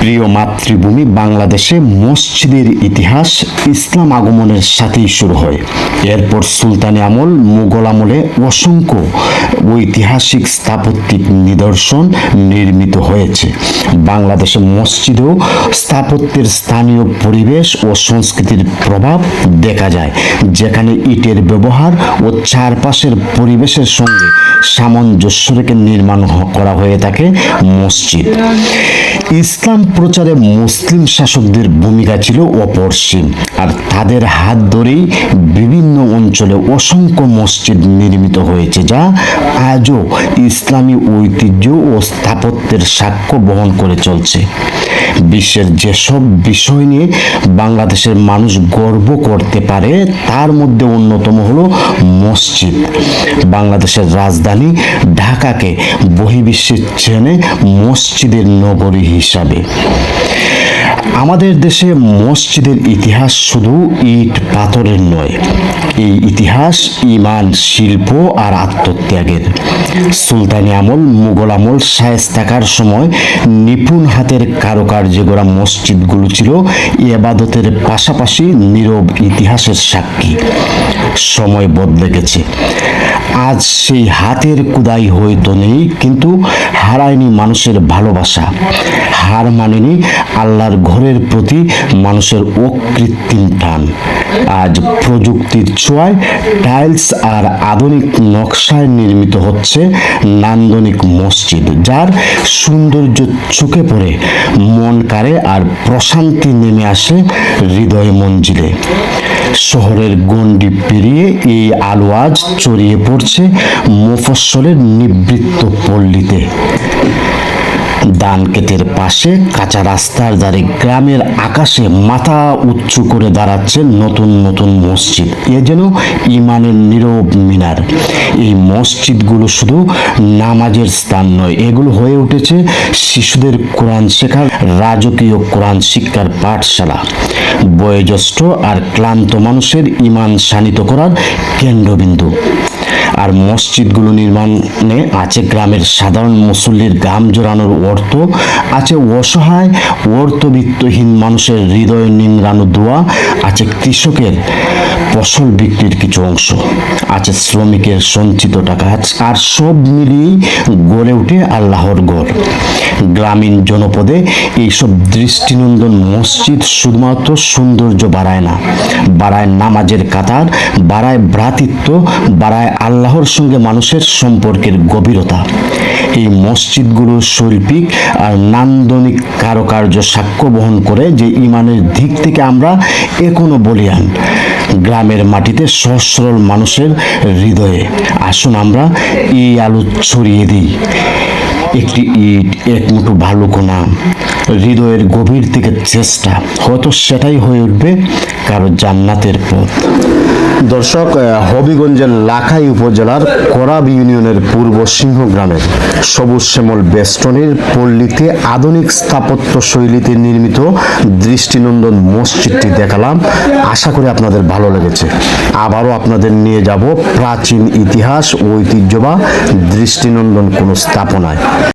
প্রিয় মাতৃভূমি বাংলাদেশে মসজিদের ইতিহাস ইসলাম আগমনের সাথেই শুরু হয়। এরপর সুলতানি আমল, মুঘল আমলে অসংখ্য ঐতিহাসিক স্থাপত্যিক নিদর্শন নির্মিত হয়েছে। বাংলাদেশে মসজিদেও স্থাপত্যের স্থানীয় পরিবেশ ও সংস্কৃতির প্রভাব দেখা যায়, যেখানে ইটের ব্যবহার ও চারপাশের পরিবেশের সঙ্গে সামঞ্জস্য রেখে নির্মাণ করা হয়ে থাকে মসজিদ। ইসলাম প্রচারে মুসলিম শাসকদের ভূমিকা ছিল অপরিসীম, আর তাদের হাত ধরেই বিভিন্ন অঞ্চলে অসংখ্য মসজিদ নির্মিত হয়েছে, যা আজও ইসলামী ঐতিহ্য ও স্থাপত্যের সাক্ষ্য বহন করে চলছে। বিশ্বের যেসব বিষয় নিয়ে বাংলাদেশের মানুষ গর্ব করতে পারে তার মধ্যে অন্যতম হলো মসজিদ। বাংলাদেশের রাজধানী ঢাকাকে বহির্বিশ্বে চেনে মসজিদের নগরী হিসাবে। আমাদের দেশে মসজিদের ইতিহাস শুধু ইট পাথরের নয়, এই ইতিহাস ঈমান, শিল্প আর আত্মত্যাগের। সুলতানি আমল, মুঘল আমল, শায়েস্তাকার সময় নিপুণ হাতের কারুকার্যে গড়া মসজিদগুলো ছিল ইবাদতের পাশাপাশি নীরব ইতিহাসের সাক্ষী। সময় বদলে গেছে, আজ সেই হাতের কুদাই হয়তো নেই, কিন্তু হারায়নি মানুষের ভালোবাসা, হার মানেনি আল্লাহর ঘরের প্রতি মানুষের অকৃত্রিম টান। আজ প্রযুক্তির ছোঁয়ায় টাইলস আর আধুনিক নকশায় নির্মিত হচ্ছে নান্দনিক মসজিদ, যার সৌন্দর্য চোখে পড়ে, মন কাড়ে আর প্রশান্তি নেমে আসে হৃদয় মঞ্জিলে। শহরের গণ্ডি পেরিয়ে এই আলো আজ ছড়িয়ে পড়ছে মফস্বলের নিবৃত্ত পল্লীতে। ধান ক্ষেতের পাশে, কাঁচা রাস্তার ধারে, গ্রামের আকাশে মাথা উঁচু করে দাঁড়াচ্ছে নতুন নতুন মসজিদ। এ যেন ঈমানের নীরব মিনার। এই মসজিদগুলো শুধু নামাজের স্থান নয়, এগুলো হয়ে উঠেছে শিশুদের কোরআন শেখার, রাজকীয় কোরআন শিক্ষার পাঠশালা, বয়োজ্যেষ্ঠ আর ক্লান্ত মানুষের ঈমান শানিত করার কেন্দ্রবিন্দু। আর মসজিদগুলো নির্মাণে আছে গ্রামের সাধারণ মুসল্লির ঘাম জোড়ানোর অর্থ, আছে অসহায় অর্থবিত্তহীন মানুষের হৃদয় নিংড়ানো দোয়া, আছে কৃষকের ফসল বিক্রির কিছু অংশ, আছে শ্রমিকের সঞ্চিত টাকা, আর সব মিলিয়েই গড়ে ওঠে আল্লাহর ঘর। গ্রামীণ জনপদে এইসব দৃষ্টিনন্দন মসজিদ শুধুমাত্র সৌন্দর্য বাড়ায় না, বাড়ায় নামাজের কাতার, বাড়ায় ভ্রাতৃত্ব, বাড়ায় আল্লাহর সঙ্গে মানুষের সম্পর্কের গভীরতা। এই মসজিদগুলো শৈল্পিক আর নান্দনিক কারুকার্য সাক্ষ্য বহন করে যে ঈমানের দিক থেকে আমরা এখনো বলিয়ান। গ্রামের মাটিতে সহজ সরল মানুষের হৃদয়ে আসুন আমরা এই আলো ছড়িয়ে দিই। একটি ইট, এক মুঠো ভালুকোনা, হৃদয়ের গভীর থেকে চেষ্টা, হয়তো সেটাই হয়ে উঠবে কারো জান্নাতের পথ। দর্শক, হবিগঞ্জের লাখাই উপজেলার করাব ইউনিয়নের পূর্ব সিংহ গ্রামের সবুজ শ্যামল বেষ্টনীর পল্লীতে আধুনিক স্থাপত্য শৈলীতে নির্মিত দৃষ্টিনন্দন মসজিদটি দেখালাম। আশা করি আপনাদের ভালো লেগেছে। আবারও আপনাদের নিয়ে যাব প্রাচীন ইতিহাস, ঐতিহ্য বা দৃষ্টিনন্দন কোনো স্থাপনায়।